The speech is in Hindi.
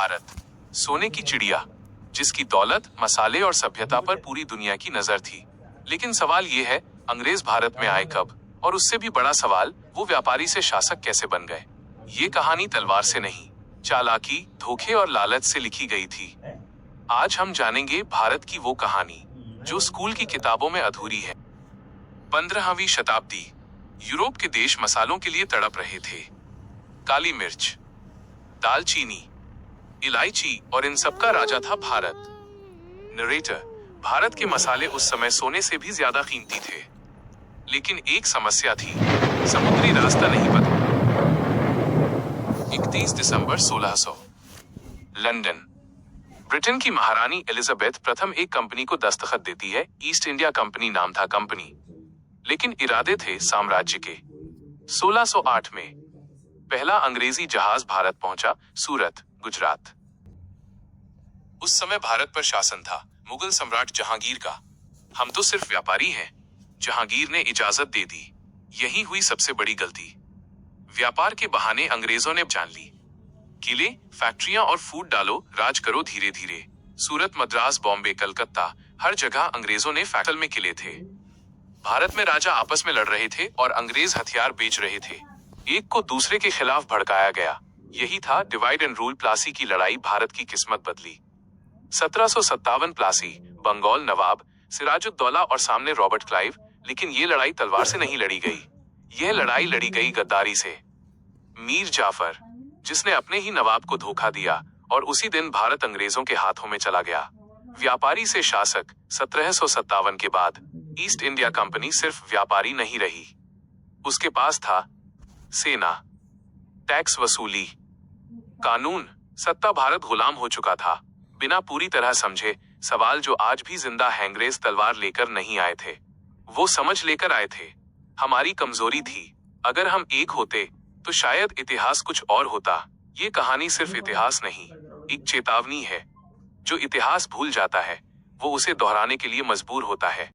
भारत, सोने की चिड़िया, जिसकी दौलत, मसाले और सभ्यता पर पूरी दुनिया की नजर थी। लेकिन सवाल ये है, अंग्रेज भारत में आए कब? और उससे भी बड़ा सवाल, वो व्यापारी से शासक कैसे बन गए? ये कहानी तलवार से नहीं, चालाकी, धोखे और लालच से लिखी गई थी। आज हम जानेंगे भारत की वो कहानी जो स्कूल की किताबों में अधूरी है। 15वीं शताब्दी, यूरोप के देश मसालों के लिए तड़प रहे थे। काली मिर्च, दालचीनी, इलायची और इन सब का राजा था भारत। नरेटर, भारत के मसाले उस समय सोने से भी ज्यादा कीमती थे। लेकिन एक समस्या थी, समुद्री रास्ता नहीं पता। 31 दिसंबर 1600, लंदन। ब्रिटेन की महारानी एलिजाबेथ प्रथम एक कंपनी को दस्तखत देती है। ईस्ट इंडिया कंपनी नाम था कंपनी, लेकिन इरादे थे साम्राज्य के। 1608 में पहला अंग्रेजी जहाज भारत पहुंचा, सूरत, गुजरात। उस समय भारत पर शासन था मुगल सम्राट जहांगीर का। हम तो सिर्फ व्यापारी हैं। जहांगीर ने इजाजत दे दी। यही हुई सबसे बड़ी गलती। व्यापार के बहाने अंग्रेजों ने जान ली। किले, फैक्ट्रियां और फूट डालो, राज करो धीरे धीरे। सूरत, मद्रास, बॉम्बे, कलकत्ता, हर जगह अंग्रेजों ने फैक्ट्री में किले थे। भारत में राजा आपस में लड़ रहे थे और अंग्रेज हथियार बेच रहे थे। एक को दूसरे के खिलाफ भड़काया गया। यही था डिवाइड एंड रूल। प्लासी की लड़ाई भारत की किस्मत बदली। 1757 प्लासी, बंगाल नवाब सिराजुद्दौला और सामने रॉबर्ट क्लाइव। लेकिन ये लड़ाई तलवार से नहीं लड़ी गई, यह लड़ाई लड़ी गई गद्दारी से। मीर जाफर, जिसने अपने ही नवाब को धोखा दिया, और उसी दिन भारत अंग्रेजों के हाथों में चला गया। व्यापारी से शासक, 1757 के बाद ईस्ट इंडिया कंपनी सिर्फ व्यापारी नहीं रही, उसके पास था सेना, टैक्स वसूली, कानून, सत्ता। भारत गुलाम हो चुका था, बिना पूरी तरह समझे। सवाल जो आज भी जिंदा है, अंग्रेज तलवार लेकर नहीं आए थे, वो समझ लेकर आए थे। हमारी कमजोरी थी, अगर हम एक होते तो शायद इतिहास कुछ और होता। ये कहानी सिर्फ इतिहास नहीं, एक चेतावनी है। जो इतिहास भूल जाता है, वो उसे दोहराने के लिए मजबूर होता है।